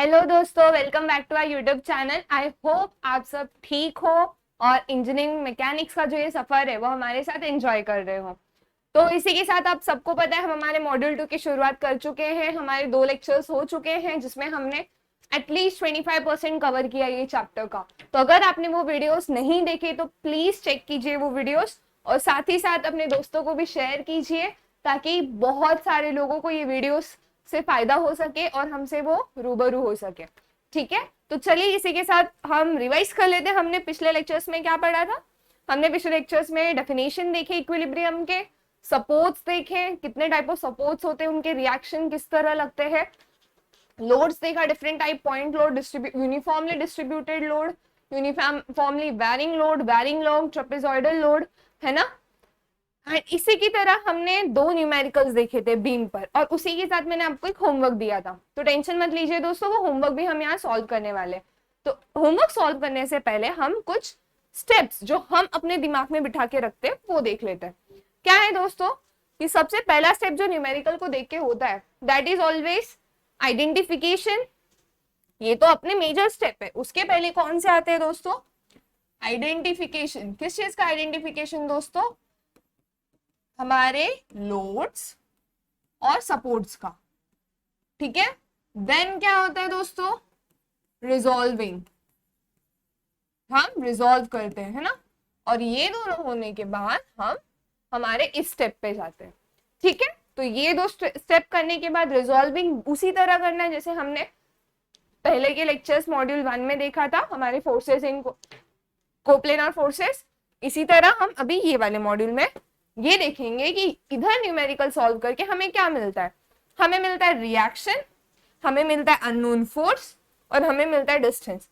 Hello दोस्तों, welcome back to our YouTube channel. I hope आप सब ठीक हो और इंजीनियरिंग मैकेनिक्स का जो ये सफर है वो हमारे साथ एंजॉय कर रहे हो। तो इसी के साथ आप सबको पता है हम हमारे मॉड्यूल 2 की शुरुआत कर चुके हैं। हमारे 2 लेक्चर्स हो चुके हैं जिसमें हमने एटलीस्ट 25% कवर किया ये चैप्टर का। तो अगर आपने वो वीडियोस नहीं देखे तो प्लीज चेक कीजिए वो वीडियोस, और साथ ही साथ अपने दोस्तों को भी शेयर कीजिए ताकि बहुत सारे लोगों को ये वीडियोस से फायदा हो सके और हमसे वो रूबरू हो सके। ठीक है, तो चलिए इसी के साथ हम रिवाइज कर लेते हैं। हमने पिछले लेक्चर्स में क्या पढ़ा था? हमने पिछले लेक्चर्स में डेफिनेशन देखे इक्विलिब्रियम के, सपोर्ट्स देखे, कितने टाइप ऑफ सपोर्ट्स होते हैं, उनके रिएक्शन किस तरह लगते हैं, लोड्स देखा, different type, point load, uniformly distributed load, uniformly varying load, varying load, trapezoidal load, है ना। एंड इसी की तरह हमने 2 न्यूमेरिकल्स देखे थे बीम पर, और उसी के साथ मैंने आपको एक होमवर्क दिया था। तो टेंशन मत लीजिए दोस्तों, वो होमवर्क भी हम यहाँ सॉल्व करने वाले। तो होमवर्क सॉल्व करने से पहले हम कुछ स्टेप्स जो हम अपने दिमाग में बिठा के रखते हैं वो देख लेते हैं। क्या है दोस्तों कि सबसे पहला स्टेप जो न्यूमेरिकल को देख के होता है दैट इज ऑलवेज आइडेंटिफिकेशन। ये तो अपने मेजर स्टेप है। उसके पहले कौन से आते हैं दोस्तों? आइडेंटिफिकेशन। किस चीज का आइडेंटिफिकेशन दोस्तों? हमारे लोड्स और सपोर्ट्स का। ठीक है, देन क्या होता है दोस्तों? रिजॉल्विंग। हम रिजॉल्व करते हैं, है ना। और ये दोनों होने के बाद हम हमारे इस स्टेप पे जाते हैं। ठीक है, तो ये 2 स्टेप करने के बाद रिजॉल्विंग उसी तरह करना है जैसे हमने पहले के लेक्चर्स मॉड्यूल 1 में देखा था, हमारे फोर्सेस इन कोप्लेनर फोर्सेस। इसी तरह हम अभी ये वाले मॉड्यूल में ये देखेंगे कि इधर न्यूमेरिकल सॉल्व करके हमें क्या मिलता है। हमें मिलता है रिएक्शन, हमें मिलता है अननोन फोर्स, और हमें मिलता है डिस्टेंस।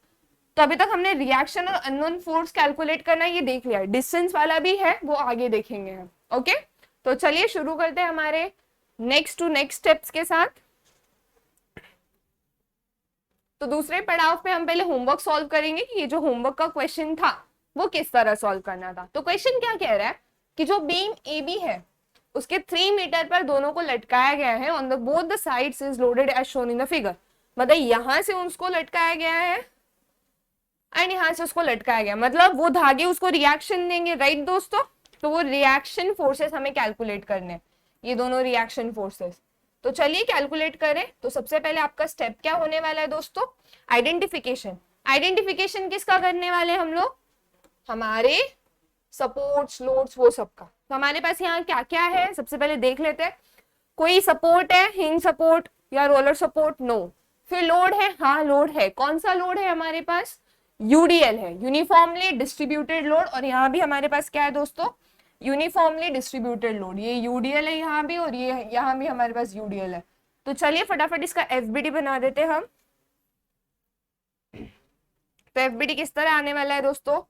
तो अभी तक हमने रिएक्शन और अननोन फोर्स कैलकुलेट करना ये देख लिया, डिस्टेंस वाला भी है वो आगे देखेंगे हम। ओके, तो चलिए शुरू करते हैं हमारे नेक्स्ट टू नेक्स्ट स्टेप्स के साथ। तो दूसरे पड़ाव पे हम पहले होमवर्क सॉल्व करेंगे कि ये जो होमवर्क का क्वेश्चन था वो किस तरह सॉल्व करना था। तो क्वेश्चन क्या कह रहा है कि जो बीम ए बी है उसके 3 मीटर पर दोनों को लटकाया गया है, on the both the sides is loaded as shown in the figure. मतलब यहां से उसको लटकाया गया है एंड यहां से उसको लटकाया गया, मतलब वो धागे उसको रिएक्शन देंगे, राइट दोस्तों। तो वो रिएक्शन फोर्सेस हमें कैलकुलेट करने हैं, ये दोनों रिएक्शन फोर्सेस। तो चलिए कैलकुलेट करें। तो सबसे पहले आपका स्टेप क्या होने वाला है दोस्तों? आइडेंटिफिकेशन। आइडेंटिफिकेशन किसका करने वाले हम लोग? हमारे सपोर्ट्स, लोड्स, वो सब का। तो हमारे पास यहाँ क्या क्या है सबसे पहले देख लेते हैं। कोई सपोर्ट है, हिंज सपोर्ट या रोलर सपोर्ट? नो। फिर लोड है? हाँ लोड है। कौन सा लोड है हमारे पास? यूडीएल है, यूनिफॉर्मली डिस्ट्रीब्यूटेड लोड। और यहाँ भी हमारे पास क्या है दोस्तों? Uniformly distributed load. ये यूडीएल है यहाँ भी, और ये यहाँ भी हमारे पास यूडीएल है। तो चलिए फटाफट इसका एफबीडी बना देते हैं हम। तो एफबीडी किस तरह आने वाला है दोस्तों?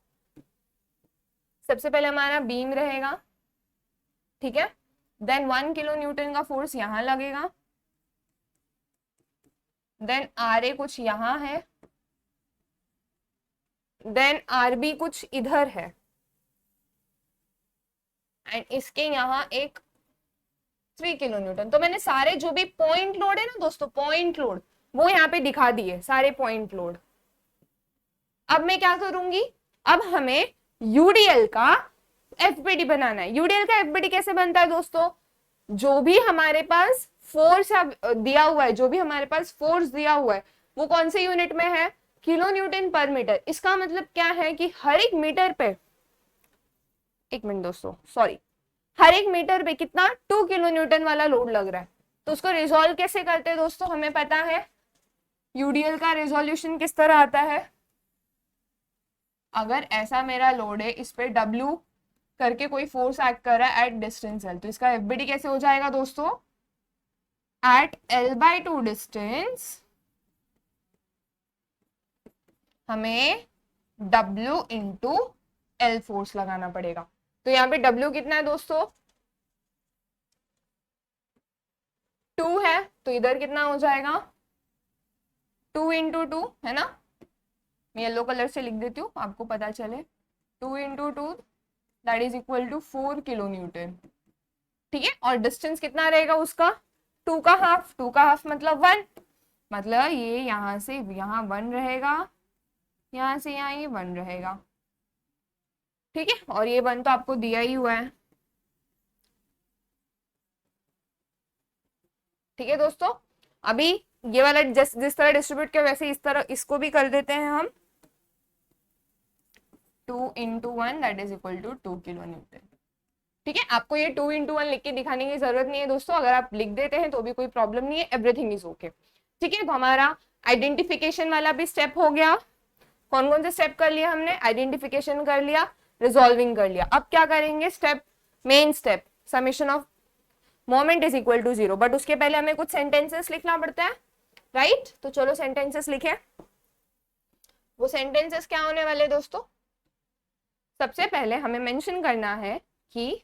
सबसे पहले हमारा बीम रहेगा, ठीक है। देन 1 किलो न्यूटन का फोर्स यहां लगेगा। देन आर ए कुछ यहां है, देन आर बी कुछ इधर है, एंड इसके यहाँ एक 3 किलो न्यूटन। तो मैंने सारे जो भी पॉइंट लोड है ना दोस्तों, पॉइंट लोड वो यहाँ पे दिखा दिए, सारे पॉइंट लोड। अब मैं क्या करूंगी? अब हमें यूडीएल का एफबीडी बनाना है। यूडीएल का एफबीडी कैसे बनता है दोस्तों? जो भी हमारे पास फोर्स दिया हुआ है, जो भी हमारे पास फोर्स दिया हुआ है वो कौन से यूनिट में है? किलो न्यूटन पर मीटर। इसका मतलब क्या है कि हर एक मीटर पे, एक मिनट दोस्तों, सॉरी, हर एक मीटर पे कितना? 2 किलो न्यूटन वाला लोड लग रहा है। तो उसको रिजोल्व कैसे करते हैं दोस्तों? हमें पता है यूडीएल का रिजोल्यूशन किस तरह आता है। अगर ऐसा मेरा लोड है, इस पे डब्ल्यू करके कोई फोर्स एक्ट कर रहा है एट डिस्टेंस एल, तो इसका एफबीडी कैसे हो जाएगा दोस्तों? एट L/2 डिस्टेंस हमें W इंटू एल फोर्स लगाना पड़ेगा। तो यहाँ पे W कितना है दोस्तों? 2 है, तो इधर कितना हो जाएगा? 2 इंटू 2, है ना। मैं येलो कलर से लिख देती हूँ आपको पता चले। 2 into 2 that is equal to 4 kilo newton, ठीक है। और डिस्टेंस कितना रहेगा उसका? 2 का हाफ, 2 का हाफ मतलब 1। मतलब ये यहाँ से यहाँ 1 रहेगा, यहाँ से यहाँ ये 1 रहेगा, ठीक है। और ये 1 तो आपको दिया ही हुआ है, ठीक है दोस्तों। अभी ये वाला जिस तरह डिस्ट्रीब्यूट किया वैसे इस तरह इसको भी कर देते हैं हम, 2 into 1 that is equal to 2 kilo newton, ठीक है। आपको ये 2 into 1 लिख के दिखाने की जरूरत नहीं है दोस्तों, अगर आप लिख देते हैं तो भी कोई प्रॉब्लम नहीं है, एवरीथिंग इज ओके, ठीक है। तो हमारा आइडेंटिफिकेशन वाला भी स्टेप हो गया। कौन कौन से स्टेप कर लिया हमने? आइडेंटिफिकेशन कर लिया, रिजॉल्विंग कर लिया। अब क्या करेंगे? Step, main step, summation of moment is equal to 0, but उसके पहले हमें कुछ सेंटेंसेस लिखना पड़ता है, राइट? तो चलो सेंटेंसेस लिखें। वो सेंटेंसेस क्या होने वाले दोस्तों? सबसे पहले हमें मेंशन करना है कि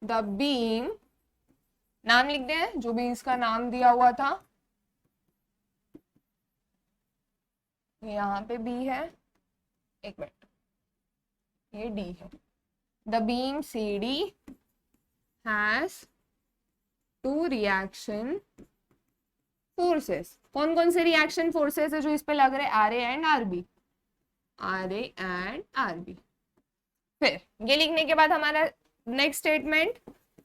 द बीम, नाम लिख दें जो भी इसका नाम दिया हुआ था, यहाँ पे बी है, एक मिनट, ये डी है। The beam C D has 2 reaction forces. कौन कौन से रिएक्शन फोर्सेस है जो इस पे लग रहे? R A and R B, R A and R B. फिर ये लिखने के बाद हमारा next statement,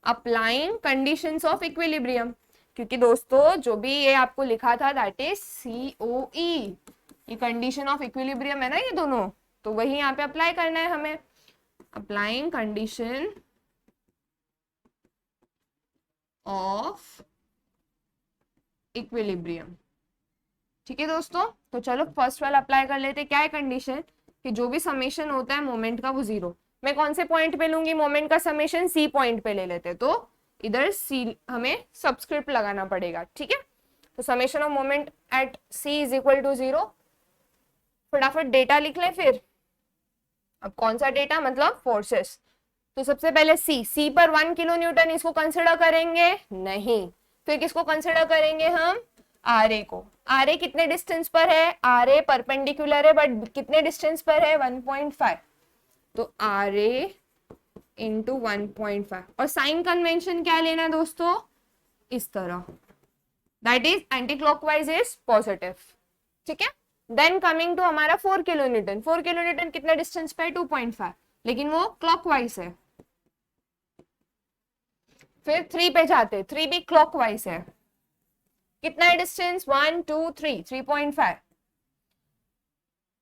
applying conditions of equilibrium, क्योंकि दोस्तों जो भी ये आपको लिखा था दैट इज COE, ये कंडीशन ऑफ इक्विलिब्रियम है ना ये दोनों, तो वही यहाँ पे अप्लाई करना है हमें। अप्लाइंग कंडीशन ऑफ इक्विलिब्रियम, ठीक है दोस्तों। तो चलो फर्स्ट वाला अप्लाई कर लेते। क्या है कंडीशन? कि जो भी समेशन होता है मोमेंट का वो 0। मैं कौन से पॉइंट पे लूंगी मोमेंट का समेशन? सी पॉइंट पे ले लेते, तो इधर सी हमें सबस्क्रिप्ट लगाना पड़ेगा, ठीक है। तो summation of moment at C is equal to 0। फटाफट डेटा लिख ले फिर। अब कौन सा डेटा? मतलब फोर्सेस। तो सबसे पहले सी पर 1 किलो न्यूटन, इसको कंसिडर करेंगे? नहीं। फिर किसको कंसिडर करेंगे हम? आर ए को। आर ए कितने डिस्टेंस पर है? आर ए परपेंडिकुलर है बट कितने डिस्टेंस पर है? 1.5। तो आर ए इंटू 1.5। और साइन कन्वेंशन क्या लेना है दोस्तों? इस तरह, that is anti clockwise is positive, ठीक है। देन कमिंग टू हमारा 4 किलो न्यूटन। 4 किलो न्यूटन कितने डिस्टेंस पे है? 2.5, लेकिन वो क्लॉकवाइज है। फिर 3 पे जाते, 3 भी क्लॉकवाइज है। कितना है डिस्टेंस? 1 2 3, 3.5।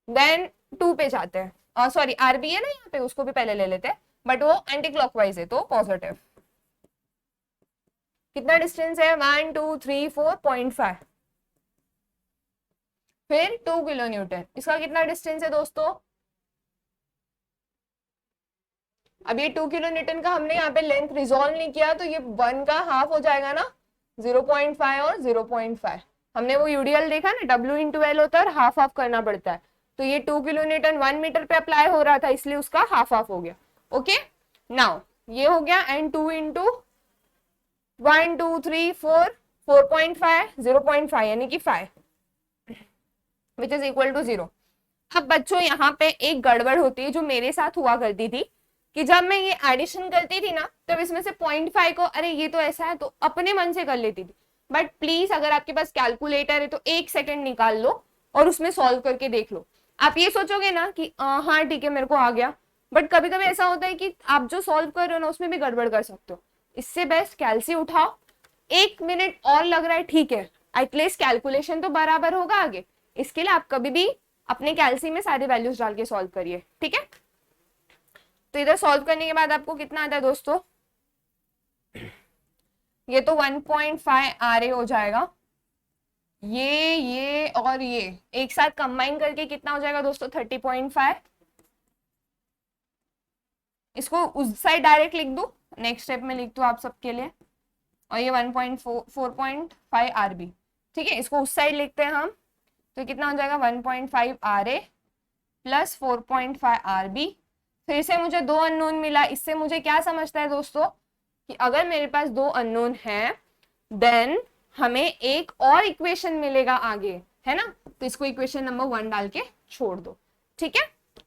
देन 2 पे जाते हैं, और सॉरी आरबी है ना यहाँ पे, उसको भी पहले ले लेते हैं, बट वो एंटी क्लॉकवाइज है तो पॉजिटिव। कितना डिस्टेंस है? 1 2 3 4.5। फिर 2 किलो न्यूटन, इसका कितना डिस्टेंस है दोस्तों? अब ये 2 किलो न्यूटन का हमने यहाँ पे लेंथ रिजॉल्व नहीं किया, तो ये 1 का हाफ हो जाएगा ना, 0.5 और 0.5। हमने वो यूडीएल देखा ना, W इंटू एल होता है और हाफ हाफ करना पड़ता है। तो ये 2 किलो न्यूटन 1 मीटर पे अप्लाई हो रहा था, इसलिए उसका हाफ हाफ हो गया। ओके, नाउ ये हो गया, एंड 2 इंटू 1 2 3 4, 4.5, 0.5 यानी कि 5 विच इज इक्वल टू 0। अब बच्चों यहाँ पे एक गड़बड़ होती है जो मेरे साथ हुआ करती थी, कि जब मैं ये एडिशन करती थी ना, तब इसमें से 0.5 को अरे ये तो ऐसा है तो अपने मन से कर लेती थी। बट प्लीज अगर आपके पास कैलकुलेटर है तो 1 सेकंड निकाल लो और उसमें सॉल्व करके देख लो। आप ये सोचोगे ना कि हाँ ठीक है मेरे को आ गया, बट कभी कभी ऐसा होता है कि आप जो सॉल्व कर रहे हो ना उसमें भी गड़बड़ कर सकते हो। इससे बेस्ट कैलसी उठाओ, 1 मिनट और लग रहा है ठीक है, एटलीस्ट कैलकुलेशन तो बराबर होगा आगे। इसके लिए आप कभी भी अपने कैलसी में सारी वैल्यूज डाल के सॉल्व करिए, ठीक है। तो इधर सॉल्व करने के बाद आपको कितना आता है दोस्तों? ये तो 1.5 आर ए हो जाएगा, ये और ये एक साथ कंबाइन करके कितना हो जाएगा दोस्तों? 30.5। इसको उस साइड डायरेक्ट लिख दूं, नेक्स्ट स्टेप में लिख दूं आप सबके लिए। और ये 4.5 आर बी, ठीक है। इसको उस साइड लिखते हैं हम, तो कितना हो जाएगा? 1.5 R A plus 4.5 R B. फिर से मुझे 2 अननोन मिला। इससे मुझे क्या समझता है दोस्तों कि अगर मेरे पास 2 अननोन है देन हमें एक और इक्वेशन मिलेगा आगे, है ना। तो इसको इक्वेशन नंबर 1 डाल के छोड़ दो, ठीक है। तो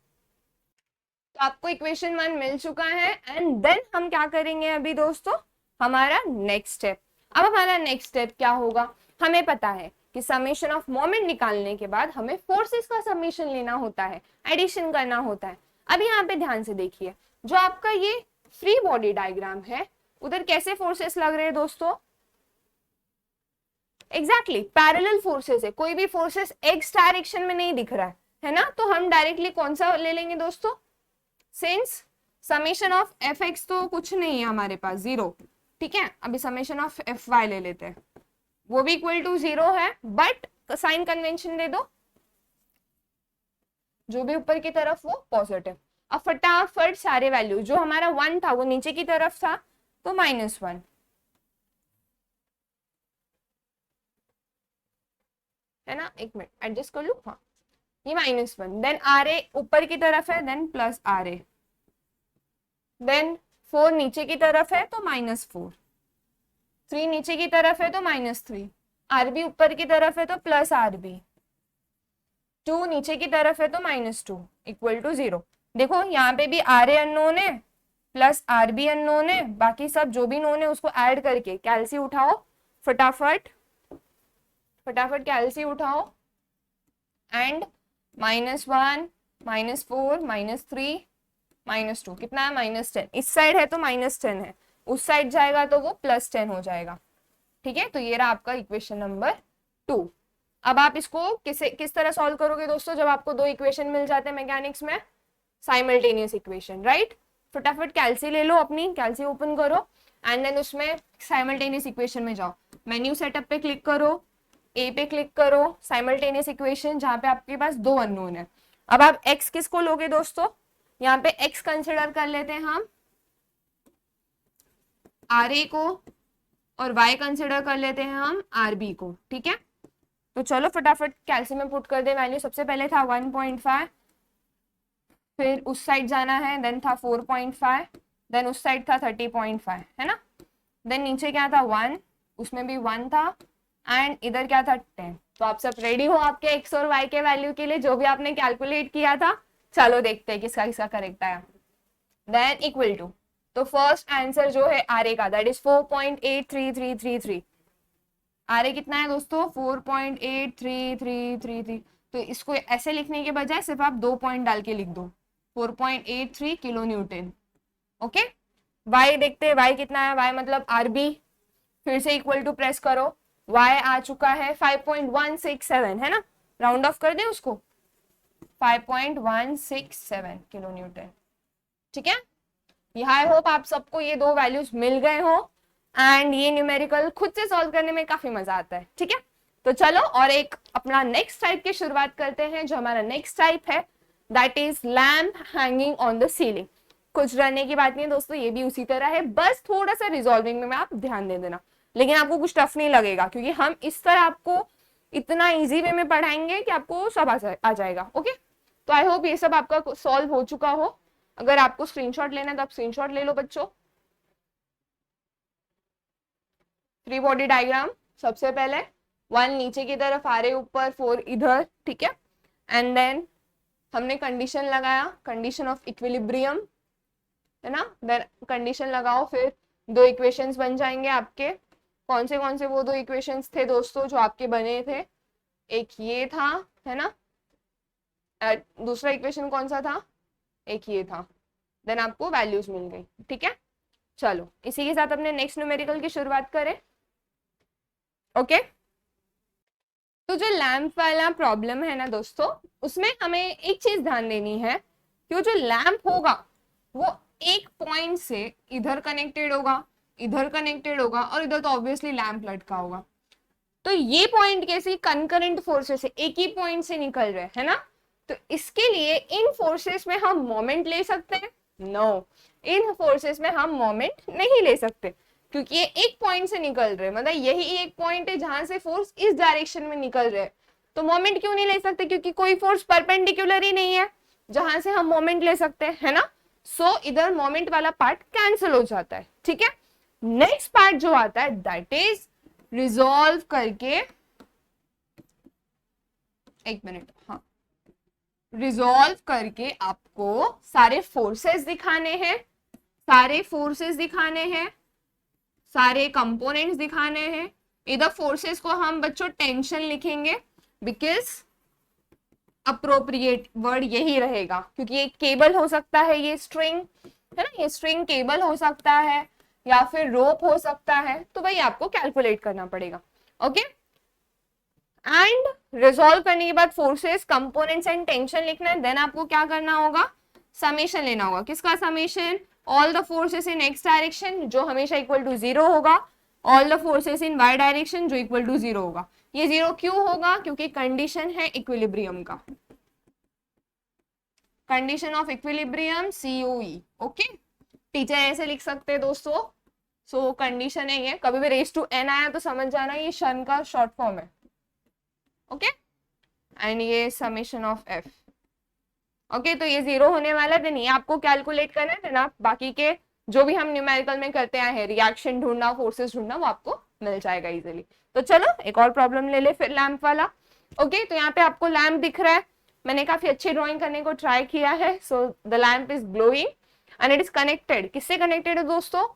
आपको इक्वेशन 1 मिल चुका है, एंड देन हम क्या करेंगे अभी दोस्तों? हमारा नेक्स्ट स्टेप, अब हमारा नेक्स्ट स्टेप क्या होगा, हमें पता है कि समेशन ऑफ मोमेंट निकालने के बाद हमें फोर्सेस का समेशन लेना होता है, एडिशन करना होता है। अब यहाँ पे ध्यान से देखिए, जो आपका ये फ्री बॉडी डायग्राम है, उधर कैसे फोर्सेस लग रहे हैं दोस्तों, एग्जैक्टली पैरेलल फोर्सेस है, कोई भी फोर्सेस एक्स डायरेक्शन में नहीं दिख रहा है ना, तो हम डायरेक्टली कौन सा ले लेंगे दोस्तों, since summation of F x तो कुछ नहीं है हमारे पास, जीरो, ठीक है, अभी समेशन ऑफ एफ वाई ले लेते हैं, वो भी इक्वल टू जीरो है, बट साइन कन्वेंशन दे दो, जो भी ऊपर की तरफ वो पॉजिटिव। अब फटाफट सारे वैल्यू, जो हमारा 1 था वो नीचे की तरफ था तो -1, है ना, एक मिनट एडजस्ट कर लू, हाँ ये -1, देन आर ए ऊपर की तरफ है, then plus R A, then 4 नीचे की तरफ है तो -4, 3 नीचे की तरफ है तो -3, आरबी ऊपर की तरफ है तो प्लस आरबी, 2 नीचे की तरफ है तो -2 इक्वल टू 0। देखो यहाँ पे भी आर ए अननोन है प्लस आरबी अननोन है, बाकी सब जो भी नोन है उसको ऐड करके कैलसी उठाओ, फटाफट फटाफट कैलसी उठाओ, एंड -1 -4 -3 -2 कितना है, -10, इस साइड है तो -10 है, उस साइड जाएगा तो वो +10 हो जाएगा, ठीक है। तो ये रहा आपका इक्वेशन नंबर 2। अब आप इसको किस तरह सॉल्व करोगे दोस्तों, जब आपको दो इक्वेशन मिल जाते हैं मैकेनिक्स में, साइमल्टेनियस इक्वेशन, राइट। फटाफट कैलसी ले लो, अपनी कैलसी ओपन करो एंड देन उसमें साइमल्टेनियस इक्वेशन में जाओ, मेन्यू सेटअप पे क्लिक करो, ए पे क्लिक करो, साइमल्टेनियस इक्वेशन जहां पे आपके पास दो अननोन है। अब आप एक्स किसको लोगे दोस्तों, यहाँ पे एक्स कंसिडर कर लेते हैं हम आर ए को, और y कंसिडर कर लेते हैं हम आर बी को, ठीक है। तो चलो फटाफट कैलसी में पुट कर दे वैल्यू, सबसे पहले था 1.5, फिर उस साइड जाना है, देन था 4.5, देन उस साइड था 30.5, है ना, देन नीचे क्या था 1, उसमें भी 1 था, एंड इधर क्या था 10। तो आप सब रेडी हो आपके x और y के वैल्यू के लिए, जो भी आपने कैलकुलेट किया था। चलो देखते हैं किसका किसका करेक्ट आया। देन इक्वल टू, तो फर्स्ट आंसर जो है आर ए का, दैट इज 4.83333। आर ए कितना है दोस्तों, 4.83333। तो इसको ऐसे लिखने के बजाय सिर्फ आप 2 पॉइंट डाल के लिख दो, 4.83 किलो न्यूटन, ओके। वाई देखते हैं, वाई कितना है, वाई मतलब आर बी, फिर से इक्वल टू प्रेस करो, वाई आ चुका है 5.167, है ना, राउंड ऑफ कर दें उसको, 5.167 किलो न्यूटन, ठीक है। आई होप आप सबको ये दो वैल्यूज मिल गए हो, एंड ये न्यूमेरिकल खुद से सॉल्व करने में काफी मजा आता है, ठीक है। तो चलो और एक अपना नेक्स्ट टाइप की शुरुआत करते हैं। जो हमारा नेक्स्ट टाइप है that is lamp hanging on the ceiling. कुछ डरने की बात नहीं है दोस्तों, ये भी उसी तरह है, बस थोड़ा सा रिजॉल्विंग में आप ध्यान दे देना, लेकिन आपको कुछ टफ नहीं लगेगा, क्योंकि हम इस तरह आपको इतना इजी वे में पढ़ाएंगे कि आपको सब आ जाएगा, ओके। तो आई होप ये सब आपका सॉल्व हो चुका हो। अगर आपको स्क्रीनशॉट लेना है तो आप स्क्रीनशॉट ले लो बच्चों। फ्री बॉडी डायग्राम, सबसे पहले 1 नीचे की तरफ आ रहे, ऊपर 4 इधर, ठीक है। एंड देन हमने कंडीशन लगाया, कंडीशन ऑफ इक्विलिब्रियम, है ना, देन कंडीशन लगाओ, फिर दो इक्वेशंस बन जाएंगे आपके। कौन से वो दो इक्वेशंस थे दोस्तों जो आपके बने थे, एक ये था, है ना, दूसरा इक्वेशन कौन सा था, एक ये था, देन आपको वैल्यूज मिल गई, ठीक है। चलो इसी के साथ अपने नेक्स्ट न्यूमेरिकल की शुरुआत करें, ओके। तो जो लैंप वाला प्रॉब्लम है ना दोस्तों, उसमें हमें एक चीज ध्यान देनी है कि वो जो लैंप होगा वो एक पॉइंट से इधर कनेक्टेड होगा, इधर कनेक्टेड होगा, और इधर तो ऑब्वियसली लैंप लटका होगा। तो ये पॉइंट कैसे कंकरेंट फोर्सेस से एक ही पॉइंट से निकल रहे है ना, तो इसके लिए इन फोर्सेस में हम मोमेंट ले सकते हैं, नो, इन फोर्सेस में हम मोमेंट नहीं ले सकते, क्योंकि ये एक पॉइंट से निकल रहे, मतलब यही एक पॉइंट है जहां से फोर्स इस डायरेक्शन में निकल रहे। तो मोमेंट क्यों नहीं ले सकते, क्योंकि कोई फोर्स परपेंडिकुलर ही नहीं है जहां से हम मोमेंट ले सकते हैं, है ना। सो इधर मोमेंट वाला पार्ट कैंसिल हो जाता है, ठीक है। नेक्स्ट पार्ट जो आता है दैट इज रिजॉल्व करके, एक मिनट, हाँ, रिजॉल्व करके आपको सारे फोर्सेस दिखाने हैं, सारे कंपोनेंट्स दिखाने हैं। इधर फोर्सेस को हम बच्चों टेंशन लिखेंगे, बिकॉज अप्रोप्रिएट वर्ड यही रहेगा, क्योंकि ये केबल हो सकता है, ये स्ट्रिंग है ना, ये स्ट्रिंग केबल हो सकता है या फिर रोप हो सकता है, तो भाई आपको कैलकुलेट करना पड़ेगा। ओके, एंड रिजॉल्व करने के बाद फोर्सेस, कंपोनेंट्स एंड टेंशन लिखना है। देन आपको क्या करना होगा, समेशन लेना होगा। किसका summation, all the forces in x direction जो हमेशा इक्वल टू 0 होगा, all the forces in y direction जो इक्वल टू 0 होगा। ये 0 क्यों होगा, क्योंकि कंडीशन है इक्विलिब्रियम का, condition of equilibrium COE। Okay, teacher ऐसे लिख सकते हैं दोस्तों। सो कंडीशन है ये, कभी भी रेस टू n आया तो समझ जाना ये शन का शॉर्ट फॉर्म है। ओके, एंड ये समेशन ऑफ f। ओके, तो ये 0 होने वाला है। देन ये आपको कैलकुलेट करना है, देन आप बाकी के जो भी हम न्यूमेरिकल में करते आए हैं, रिएक्शन ढूंढना, फोर्सेस ढूंढना, वो आपको मिल जाएगा इजीली। तो चलो एक और प्रॉब्लम ले ले फिर लैंप वाला। ओके, तो यहाँ पे आपको लैंप दिख रहा है, मैंने काफी अच्छी ड्राइंग करने को ट्राई किया है। So the lamp is glowing and it is connected, किससे कनेक्टेड है दोस्तों,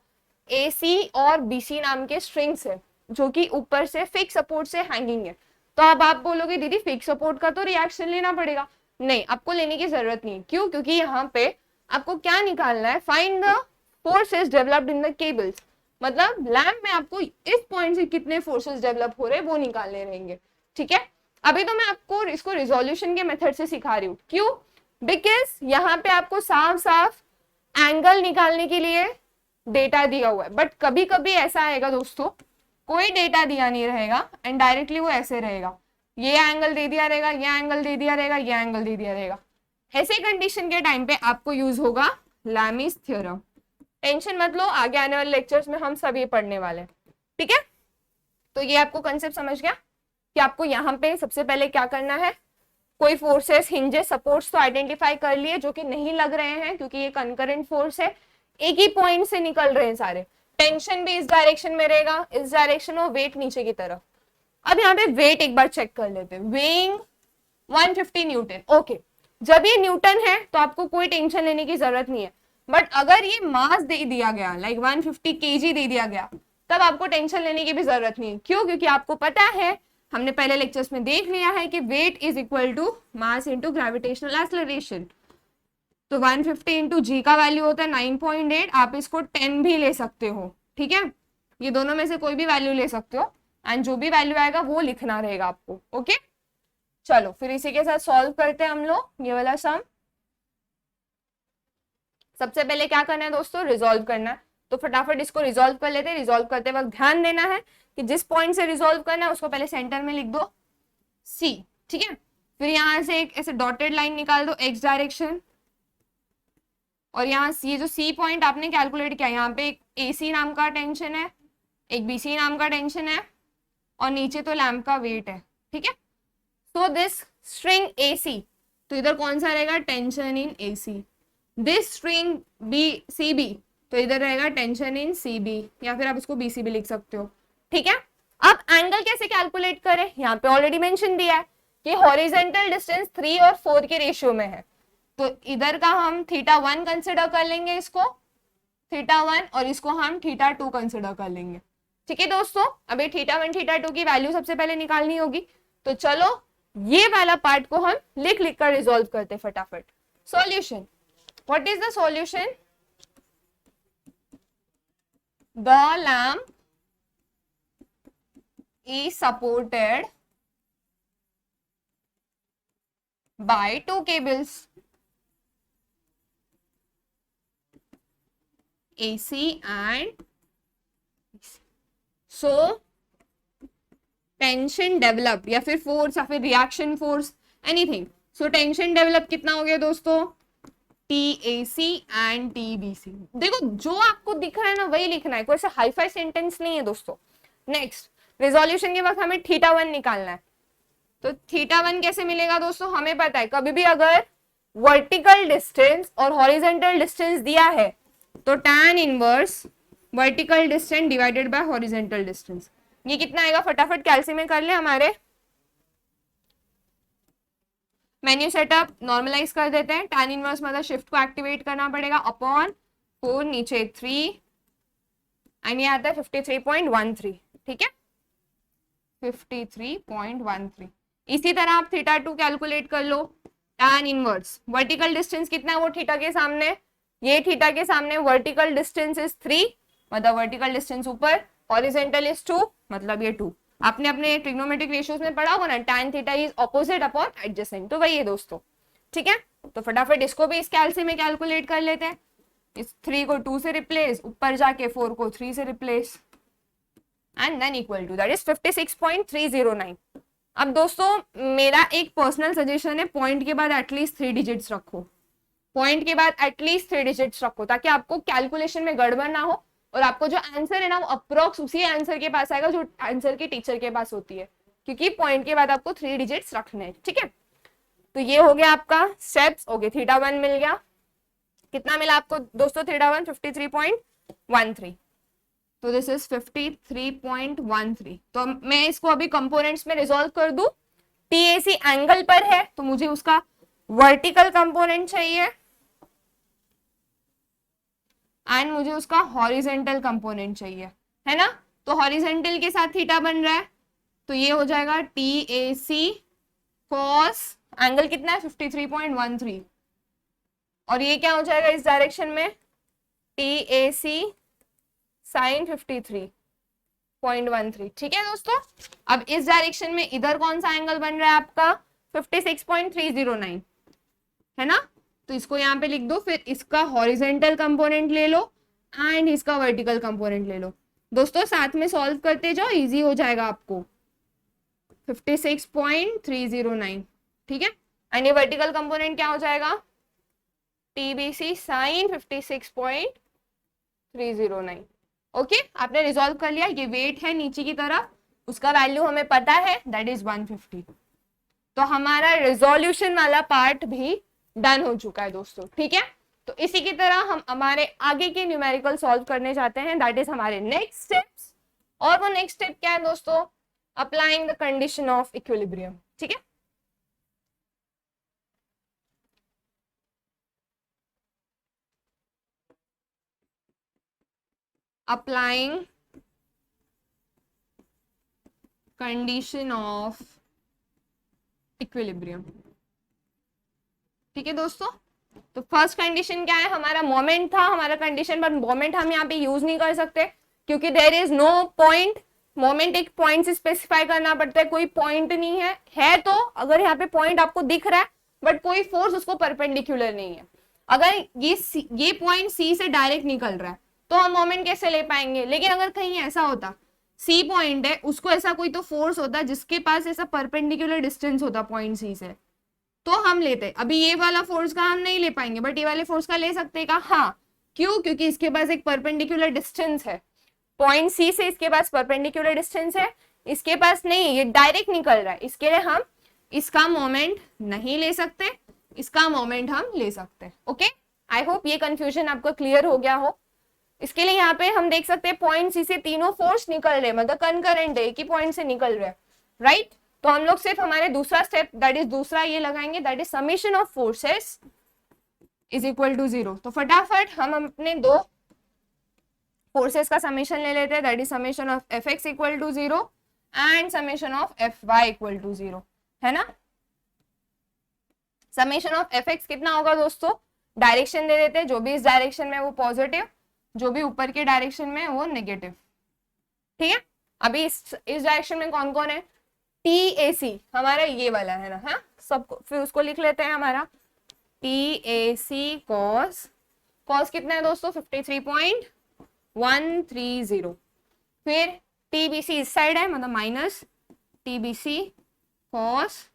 AC और BC नाम के स्ट्रिंग से, जो कि ऊपर से फिक्स सपोर्ट से हैंगिंग है। तो अब आप बोलोगे दीदी फिक्स सपोर्ट का तो रिएक्शन लेना पड़ेगा। नहीं, आपको लेने की जरूरत नहीं। क्यों, क्योंकि यहाँ पे आपको क्या निकालना है, find the forces developed in the cables. मतलब लैम्प में आपको इस पॉइंट से कितने फोर्सेस डेवलप हो रहे हैं वो निकालने रहेंगे। ठीक है, अभी तो मैं आपको इसको रिजोल्यूशन के मेथड से सिखा रही हूँ। क्यों, बिकॉज यहाँ पे आपको साफ साफ एंगल निकालने के लिए डेटा दिया हुआ है, बट कभी कभी ऐसा आएगा दोस्तों, कोई डेटा दिया नहीं रहेगा एंड डायरेक्टली वो ऐसे रहेगा, ये एंगल दे दिया रहेगा, ये एंगल दे दिया रहेगा, ये एंगल दे दिया रहेगा। ऐसे कंडीशन के टाइम पे आपको यूज होगा लैमिस थ्योरम। टेंशन मत लो, आगे आने वाले लेक्चर्स में हम सब ये पढ़ने वाले हैं। ठीक है, तो ये आपको कंसेप्ट समझ गया कि आपको यहाँ पे सबसे पहले क्या करना है, कोई फोर्सेस, हिंजेस, सपोर्ट्स तो आइडेंटिफाई कर लिए जो कि नहीं लग रहे हैं, क्योंकि ये कंकरेंट फोर्स है, एक ही पॉइंट से निकल रहे हैं सारे। टेंशन भी इस डायरेक्शन में रहेगा, इस डायरेक्शन और वेट नीचे की तरफ। अब यहाँ पे वेट एक बार चेक कर लेते हैं, वेइंग 150 न्यूटन। ओके, जब ये न्यूटन है तो आपको कोई टेंशन लेने की जरूरत नहीं है, बट अगर ये मास दे दिया गया, लाइक 150 kg दे दिया गया, तब आपको टेंशन लेने की भी जरूरत नहीं है। क्यों, क्योंकि आपको पता है, हमने पहले लेक्चर्स में देख लिया है कि weight is equal to mass into gravitational acceleration. तो 150 इंटू जी का वैल्यू होता है 9.8, आप इसको 10 भी ले सकते हो। ठीक है, ये दोनों में से कोई भी वैल्यू ले सकते हो, एंड जो भी वैल्यू आएगा वो लिखना रहेगा आपको। ओके, चलो फिर इसी के साथ सॉल्व करते हैं हम लोग ये वाला सम। सबसे पहले क्या करना है दोस्तों, रिजॉल्व करना है। तो फटाफट इसको रिजॉल्व कर लेते हैं। रिजॉल्व करते वक्त ध्यान देना है कि जिस पॉइंट से रिजॉल्व करना है उसको पहले सेंटर में लिख दो C। ठीक है, फिर यहाँ से एक ऐसे डॉटेड लाइन निकाल दो एक्स डायरेक्शन, और यहाँ ये जो C पॉइंट आपने कैलकुलेट किया, यहाँ पे एक AC नाम का टेंशन है, एक BC नाम का टेंशन है, और नीचे तो लैम्प का वेट है। ठीक है, सो दिस स्ट्रिंग AC, तो इधर कौन सा रहेगा, tension in AC। This string CB, तो इधर रहेगा टेंशन इन CB, या फिर आप इसको BC भी लिख सकते हो। ठीक है, अब एंगल कैसे कैलकुलेट करें, यहाँ पे ऑलरेडी मेंशन दिया है कि हॉरिजॉन्टल डिस्टेंस 3 और 4 के रेशियो में है, तो इधर का हम θ1 कंसिडर कर लेंगे, इसको θ1, और इसको हम θ2 कंसिडर कर लेंगे। ठीक है दोस्तों, अभी θ1 θ2 की वैल्यू सबसे पहले निकालनी होगी, तो चलो ये वाला पार्ट को हम लिख लिख कर रिजॉल्व करते फटाफट। Solution, what is the solution, the lamp is supported by 2 cables, AC and so tension develop, या फिर फोर्स, या फिर reaction force, anything. So tension develop कितना हो गया दोस्तों, TAC एंड TBC। देखो जो आपको दिख रहा है ना वही लिखना है, कोई ऐसा हाईफाई सेंटेंस नहीं है दोस्तों। नेक्स्ट, रिजोल्यूशन के वक्त हमें θ1 निकालना है, तो θ1 कैसे मिलेगा दोस्तों, हमें पता है कभी भी अगर वर्टिकल डिस्टेंस और हॉरिजॉन्टल डिस्टेंस दिया है तो tan inverse vertical distance divided by horizontal distance, ये कितना आएगा, फटाफट कैलसी में कर ले। हमारे मेन्यू सेटअप नॉर्मलाइज कर देते हैं, tan इनवर्स मतलब शिफ्ट को एक्टिवेट करना पड़ेगा, अपॉन 4, नीचे 3 एंड ये आता है 53.13, ठीक है 53.13। इसी तरह आप थीटा 2 कैलकुलेट कर लो, tan इनवर्स वर्टिकल डिस्टेंस कितना है वो थीटा के सामने, ये थीटा के सामने वर्टिकल डिस्टेंस इज 3, मतलब वर्टिकल डिस्टेंस ऊपर, हॉरिजॉन्टल इज 2, मतलब ये 2। आपने अपने ट्रिग्नोमेट्रिक रेशियोज में पढ़ा होगा ना, tan theta is opposite upon adjacent, तो वही है दोस्तों, ठीक है। तो फटाफट इसको भी इस कैलसी में कैलकुलेट कर लेते हैं। इस 3 को 2 से रिप्लेस, ऊपर जाके 4 को 3 से replace, and then equal to that is 56.309। अब दोस्तों मेरा एक पर्सनल सजेशन है, पॉइंट के बाद एटलीस्ट 3 डिजिट्स रखो, पॉइंट के बाद एटलीस्ट 3 डिजिट्स रखो, ताकि आपको कैलकुलेशन में गड़बड़ ना हो और आपको जो आंसर है ना वो अप्रोक्स उसी आंसर के पास आएगा जो आंसर की टीचर के पास होती है, क्योंकि पॉइंट के बाद आपको 3 डिजिट्स रखने हैं, ठीक है। तो ये हो गया आपका स्टेप्स, ओके थीटा 1 मिल गया, कितना मिला आपको दोस्तों थीटा 1, 53.13, तो दिस इज 53.13। तो मैं इसको अभी कंपोनेंट्स में रिजॉल्व कर दूं। टीएसी एंगल पर है तो मुझे उसका वर्टिकल कंपोनेंट चाहिए एंड मुझे उसका हॉरिजेंटल कंपोनेंट चाहिए, है ना। तो हॉरिजेंटल के साथ थीटा बन रहा है, तो ये हो जाएगा टीएसी कॉस एंगल कितना है 53.13, और ये क्या हो जाएगा इस डायरेक्शन में टीएसी साइन 53.13, ठीक है दोस्तों। अब इस डायरेक्शन में इधर कौन सा एंगल बन रहा है आपका 56.309, है ना। तो इसको यहाँ पे लिख दो, फिर इसका हॉरिजेंटल कंपोनेंट ले लो एंड इसका वर्टिकल कंपोनेंट ले लो। दोस्तों साथ में सॉल्व करते जाओ, इजी हो जाएगा आपको। 56.309, ठीक है। एंड ये वर्टिकल कंपोनेंट क्या हो जाएगा टीबीसी साइन 56.309। ओके आपने रिजॉल्व कर लिया, ये वेट है नीचे की तरफ, उसका वैल्यू हमें पता है दैट इज 150। तो हमारा रिजोल्यूशन वाला पार्ट भी डन हो चुका है दोस्तों, ठीक है। तो इसी की तरह हम हमारे आगे के न्यूमेरिकल सॉल्व करने जाते हैं, दैट इज हमारे नेक्स्ट स्टेप्स। और वो नेक्स्ट स्टेप क्या है दोस्तों, applying the condition of equilibrium, ठीक है। अप्लाइंग कंडीशन ऑफ इक्विलिब्रियम, ठीक है दोस्तों। तो फर्स्ट कंडीशन क्या है, हमारा मोमेंट था हमारा कंडीशन, बट मोमेंट हम यहाँ पे यूज नहीं कर सकते क्योंकि there is no point. Moment एक पॉइंट से स्पेसिफाई करना पड़ता है, कोई पॉइंट नहीं है तो अगर यहाँ पे पॉइंट आपको दिख रहा है बट कोई फोर्स उसको परपेंडिकुलर नहीं है, अगर ये पॉइंट सी से डायरेक्ट निकल रहा है तो हम मोमेंट कैसे ले पाएंगे। लेकिन अगर कहीं ऐसा होता सी पॉइंट है, उसको ऐसा कोई तो फोर्स होता जिसके पास ऐसा परपेंडिकुलर डिस्टेंस होता पॉइंट सी से, तो हम लेते। अभी ये वाला फोर्स का हम नहीं ले पाएंगे बट ये वाले फोर्स का ले सकते का, हाँ क्यों, क्योंकि इसके पास एक परपेंडिकुलर डिस्टेंस है, पॉइंट सी से इसके पास परपेंडिकुलर डिस्टेंस है, इसके पास नहीं, ये डायरेक्ट निकल रहा है, इसके लिए हम इसका मोमेंट नहीं ले सकते, इसका मोमेंट हम ले सकते। ओके आई होप ये कंफ्यूजन आपको क्लियर हो गया हो। इसके लिए यहाँ पे हम देख सकते हैं पॉइंट सी से तीनों फोर्स निकल रहे, मतलब कंकरेंट है, एक ही पॉइंट से निकल रहे हैं, राइट। तो हम लोग सिर्फ हमारे दूसरा स्टेप दैट इज दूसरा ये लगाएंगे, that is summation of forces is equal to 0। तो फटाफट हम अपने दो फोर्सेस का समेशन ले लेते हैं, that is summation of F x equal to 0 and summation of F y equal to 0, है ना। समेशन ऑफ एफ एक्स कितना होगा दोस्तों, डायरेक्शन दे देते हैं, जो भी इस डायरेक्शन में वो पॉजिटिव, जो भी ऊपर के डायरेक्शन में वो नेगेटिव, ठीक है। अभी इस डायरेक्शन में कौन कौन है, टी ए सी हमारा ये वाला है ना, हाँ सबको फिर उसको लिख लेते हैं हमारा T A C cos, cos कितना है दोस्तों 53.130, फिर टी बी सी इस साइड है मतलब minus T B C cos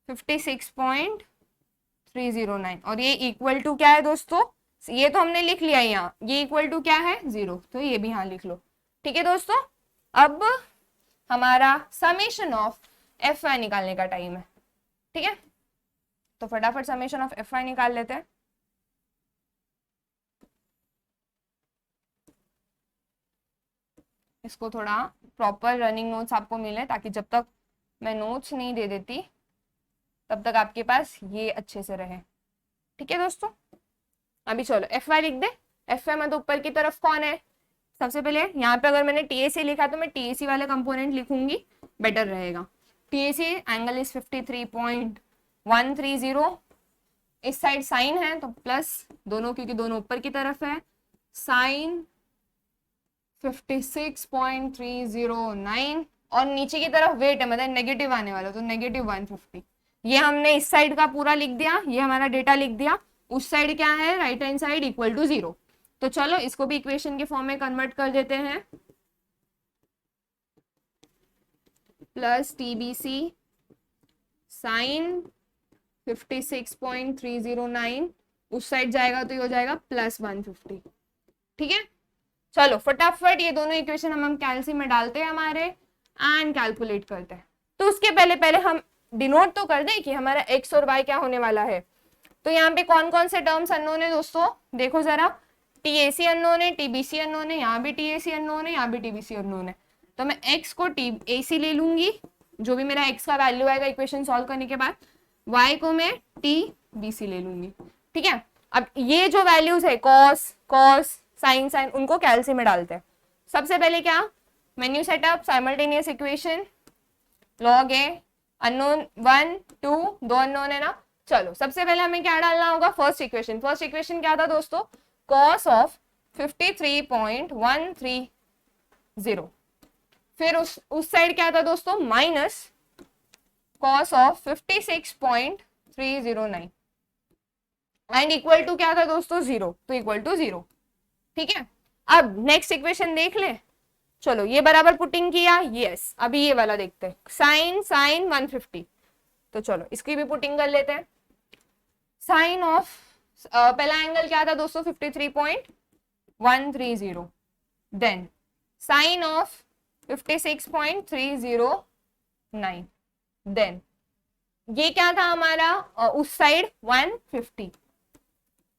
56.309, और ये इक्वल टू क्या है दोस्तों, ये तो हमने लिख लिया यहाँ, ये इक्वल टू क्या है 0, तो ये भी यहाँ लिख लो, ठीक है दोस्तों। अब हमारा समेशन ऑफ एफ वाई निकालने का टाइम है, ठीक है। तो फटाफट समेशन ऑफ एफ वाई निकाल लेते हैं। इसको थोड़ा प्रॉपर रनिंग नोट्स आपको मिले, ताकि जब तक मैं नोट्स नहीं दे देती तब तक आपके पास ये अच्छे से रहे, ठीक है दोस्तों। अभी चलो एफ वाई लिख दे, एफ वाई मतलब ऊपर की तरफ कौन है सबसे पहले यहाँ पे अगर मैंने टीएसी लिखा तो मैं टीएसी वाले कंपोनेंट लिखूंगी, बेटर रहेगा। टीएसी एंगल इज 53.130, इस साइड साइन है तो प्लस दोनों, क्योंकि दोनों ऊपर की तरफ है, साइन 56.309 और नीचे की तरफ वेट है मतलब नेगेटिव आने वाला तो -150। ये हमने इस साइड का पूरा लिख दिया, ये हमारा डेटा लिख दिया। उस साइड क्या है, right hand side equal to 0। तो चलो इसको भी इक्वेशन के फॉर्म में कन्वर्ट कर देते हैं, प्लस टीबीसी साइन 56.309, उस साइड जाएगा तो ये हो जाएगा प्लस 150। ठीक है, चलो फटाफट ये दोनों इक्वेशन हम कैलसी में डालते हैं हमारे एंड कैलकुलेट करते हैं। तो उसके पहले हम डिनोट तो कर दें कि हमारा x और y क्या होने वाला है। तो यहाँ पे कौन कौन से टर्म्स अननोन है दोस्तों, देखो जरा, टीएसी अननोन है, टीबीसी अननोन है, यहाँ भी टीएसी अननोन है, यहाँ भी टीबीसी अननोन है। तो मैं x को टीएसी ले लूंगी, जो भी मेरा x का वैल्यू आएगा इक्वेशन सॉल्व करने के बाद, y को मैं टीबीसी ले लूंगी। ठीक है, अब ये जो वैल्यूज है कॉस कॉस साइन साइन, उनको कैलसी में डालते हैं। सबसे पहले क्या, menu setup, simultaneous equation, log a, unknown 1 2, दो अननोन है ना। चलो सबसे पहले हमें क्या डालना होगा, फर्स्ट इक्वेशन। फर्स्ट इक्वेशन क्या था दोस्तों, कॉस ऑफ 53.130। फिर उस साइड क्या था दोस्तों, minus cos of 56.309 and equal to क्या था दोस्तों, 0, तो इक्वल टू 0। ठीक है, अब नेक्स्ट इक्वेशन देख ले। चलो ये बराबर पुटिंग किया, यस। अभी ये वाला देखते हैं, साइन साइन 150। तो चलो इसकी भी पुटिंग कर लेते हैं। साइन ऑफ पहला एंगल क्या था दोस्तों, 53.130, देन साइन ऑफ 56.309, देन ये क्या था हमारा उस साइड 150,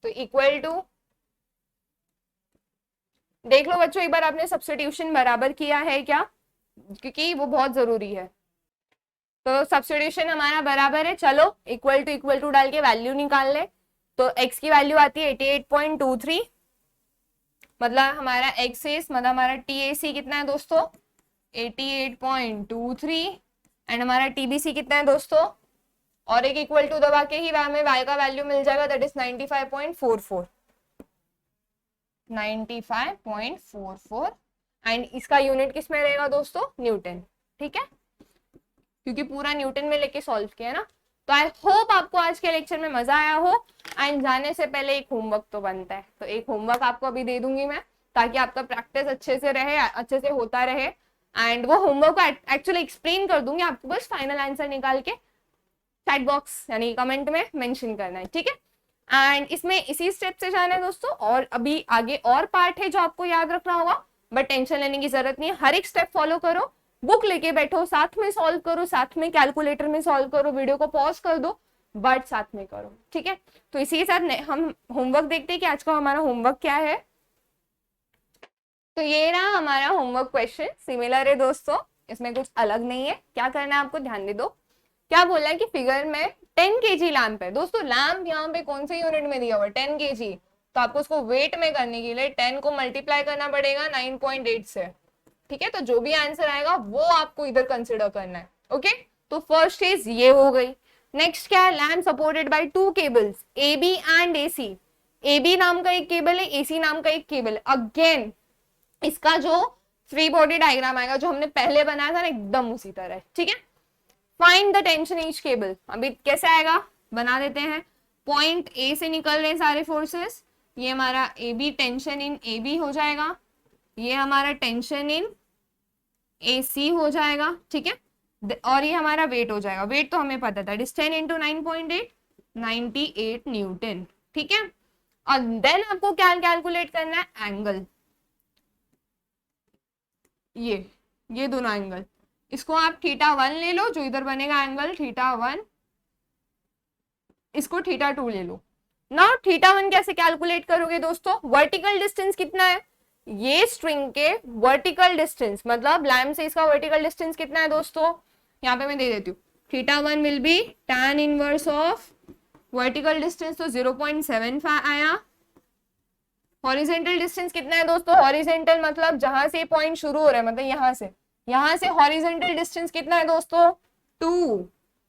तो इक्वल टू, देख लो बच्चों एक बार आपने सब्स्टिट्यूशन बराबर किया है क्या, क्योंकि वो बहुत जरूरी है। तो सब्स्टिट्यूशन हमारा बराबर है, चलो इक्वल टू डाल के वैल्यू निकाल ले। तो x की वैल्यू आती है 88.23, मतलब हमारा x मतलब हमारा TAC कितना है दोस्तों, 88.23 एंड हमारा TBC कितना है दोस्तों, और एक इक्वल टू दबा के ही हमें y का वैल्यू मिल जाएगा, दैट इज 95.44 एंड इसका यूनिट किस में रहेगा दोस्तों, न्यूटन। ठीक है, क्योंकि पूरा न्यूटन में लेके सॉल्व किया ना। तो आई होप आपको आज के लेक्चर में मजा आया हो। एंड जाने से पहले एक होमवर्क तो बनता है, तो एक होमवर्क आपको अभी दे दूंगी मैं, ताकि आपका प्रैक्टिस अच्छे से रहे, अच्छे से होता रहे। एंड वो होमवर्क को एक्चुअली एक्सप्लेन कर दूंगी आपको, बस फाइनल आंसर निकाल के चैट बॉक्स यानी कमेंट में मेंशन करना है। ठीक है, एंड इसमें इसी स्टेप से जाना है दोस्तों, और अभी आगे और पार्ट है जो आपको याद रखना होगा, बट टेंशन लेने की जरूरत नहीं है। हर एक स्टेप फॉलो करो, बुक लेके बैठो, साथ में सॉल्व करो, साथ में कैलकुलेटर में सॉल्व करो, वीडियो को पॉज कर दो, बट साथ में करो। ठीक है, तो इसी के साथ हम होमवर्क देखते हैं कि आज का हमारा होमवर्क क्या है। तो ये रहा हमारा होमवर्क क्वेश्चन, सिमिलर है दोस्तों, इसमें कुछ अलग नहीं है। क्या करना है आपको, ध्यान दे दो। क्या बोला है कि फिगर में 10 kg लैंप है दोस्तों, लैंप यहाँ पे कौन से यूनिट में दिया हुआ है, 10 kg। तो आपको उसको वेट में करने के लिए 10 को मल्टीप्लाई करना पड़ेगा 9.8 से। ठीक है, तो जो भी आंसर आएगा वो आपको इधर कंसिडर करना है। ओके, तो फर्स्ट चीज ये हो गई। नेक्स्ट क्या है, lamp supported by 2 cables AB and AC। AB नाम का एक केबल है, AC नाम का एक केबल है। अगेन इसका जो फ्री बॉडी डायग्राम आएगा जो हमने पहले बनाया था ना, एकदम उसी तरह। ठीक है, find the tension each cable. अभी कैसे आएगा, बना देते हैं। पॉइंट A से निकल रहे सारे फोर्सेस, ये हमारा AB टेंशन इन AB हो जाएगा, ये हमारा टेंशन इन AC हो जाएगा। ठीक है, और ये हमारा वेट हो जाएगा। वेट तो हमें पता था, 10 इंटू 9.8 98 न्यूटन। ठीक है, और देन आपको क्या कैलकुलेट करना है, एंगल। ये दोनों एंगल, इसको आप θ1 ले लो, जो इधर बनेगा एंगल θ1, इसको θ2 ले लो। नाउ θ1 कैसे कैलकुलेट करोगे दोस्तों, वर्टिकल डिस्टेंस कितना है, ये स्ट्रिंग के वर्टिकल डिस्टेंस, मतलब लैम्प से इसका वर्टिकल डिस्टेंस कितना है दोस्तों, यहाँ पे मैं दे देती हूँ। θ1 will be tan inverse of vertical distance, तो 0.75 आया, हॉरिजेंटल डिस्टेंस कितना है दोस्तों? हॉरिजेंटल मतलब जहां से पॉइंट शुरू हो रहा है, मतलब यहाँ से हॉरिजेंटल डिस्टेंस कितना है दोस्तों? 2,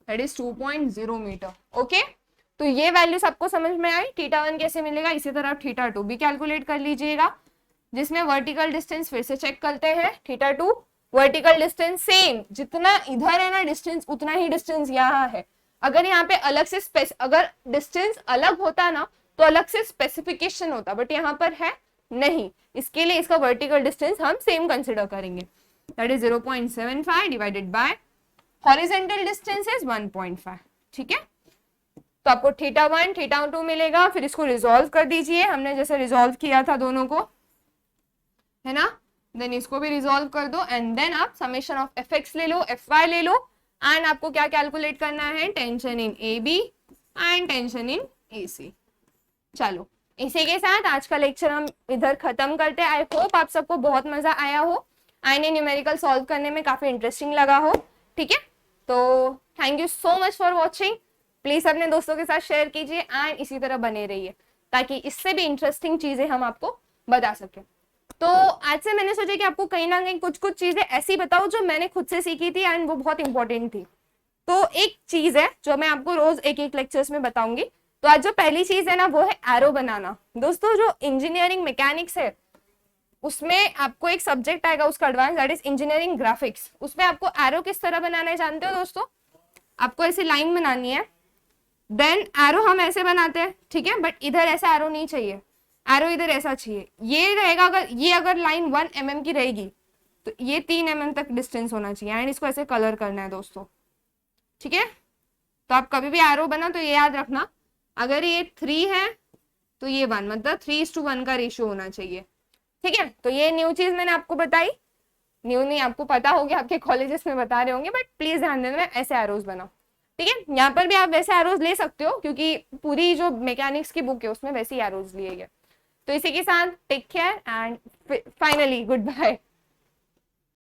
दैट इज 2.0 मीटर। ओके, तो ये वैल्यू सबको समझ में आई। θ1 कैसे मिलेगा? इसी तरह θ2 भी कैलकुलेट कर लीजिएगा, जिसमें वर्टिकल डिस्टेंस फिर से चेक करते हैं। θ2 वर्टिकल डिस्टेंस सेम, जितना इधर है ना डिस्टेंस, उतना ही डिस्टेंस यहाँ है। अगर यहाँ पे अलग से अगर डिस्टेंस अलग होता ना तो अलग से स्पेसिफिकेशन होता, बट यहाँ पर है नहीं, इसके लिए इसका वर्टिकल डिस्टेंस हम सेम कंसिडर करेंगे, that is 0.75 divided by horizontal distance is 1.5। ठीक है, तो आपको θ1 θ2 मिलेगा। फिर इसको रिजॉल्व कर दीजिए, हमने जैसे रिजॉल्व किया था दोनों को, है ना। देन इसको भी रिजॉल्व कर दो एंड देन आप समेशन ऑफ fx ले लो, fy ले लो, एंड आपको क्या कैलकुलेट करना है? Tension in AB and tension in AC। चलो, इसी के साथ आज का लेक्चर हम इधर खत्म करते हैं। आई होप आप सबको बहुत मजा आया हो, आईने न्यूमेरिकल सॉल्व करने में काफी इंटरेस्टिंग लगा हो। ठीक है, तो thank you so much for watching. Please अपने दोस्तों के साथ शेयर कीजिए एंड इसी तरह बने रहिए, ताकि इससे भी इंटरेस्टिंग चीजें हम आपको बता सकें। तो आज से मैंने सोचा कि आपको कहीं ना कहीं कुछ कुछ चीजें ऐसी बताओ जो मैंने खुद से सीखी थी एंड वो बहुत इंपॉर्टेंट थी। तो एक चीज है जो मैं आपको रोज एक एक लेक्चर्स में बताऊंगी। तो आज जो पहली चीज है ना, वो है एरो बनाना। दोस्तों, जो इंजीनियरिंग मैकेनिक्स है उसमें आपको एक सब्जेक्ट आएगा उसका advance, that is engineering graphics. उसमें आपको एरो किस तरह बनाना है जानते हो दोस्तों? आपको ऐसी लाइन बनानी है, देन एरो हम ऐसे बनाते हैं, ठीक है, बट इधर ऐसा एरो नहीं चाहिए, एरो इधर ऐसा चाहिए। ये रहेगा, अगर लाइन 1 mm की रहेगी तो ये 3 mm तक डिस्टेंस होना चाहिए एंड इसको ऐसे कलर करना है दोस्तों। ठीक है, तो आप कभी भी एरो बना तो ये याद रखना, अगर ये 3 है तो ये 1, मतलब 3:1 का रेशियो होना चाहिए। ठीक है, तो ये न्यू चीज मैंने आपको बताई, न्यू नहीं, आपको पता होगी, आपके कॉलेजेस में बता रहे होंगे, बट प्लीज ध्यान देना ऐसे एरोज बनाओ। ठीक है, यहाँ पर भी आप वैसे एरोज ले सकते हो क्योंकि पूरी जो मैकेनिक्स की बुक है उसमें वैसे ही एरोज लिए गए। तो इसी के साथ take care and finally good bye.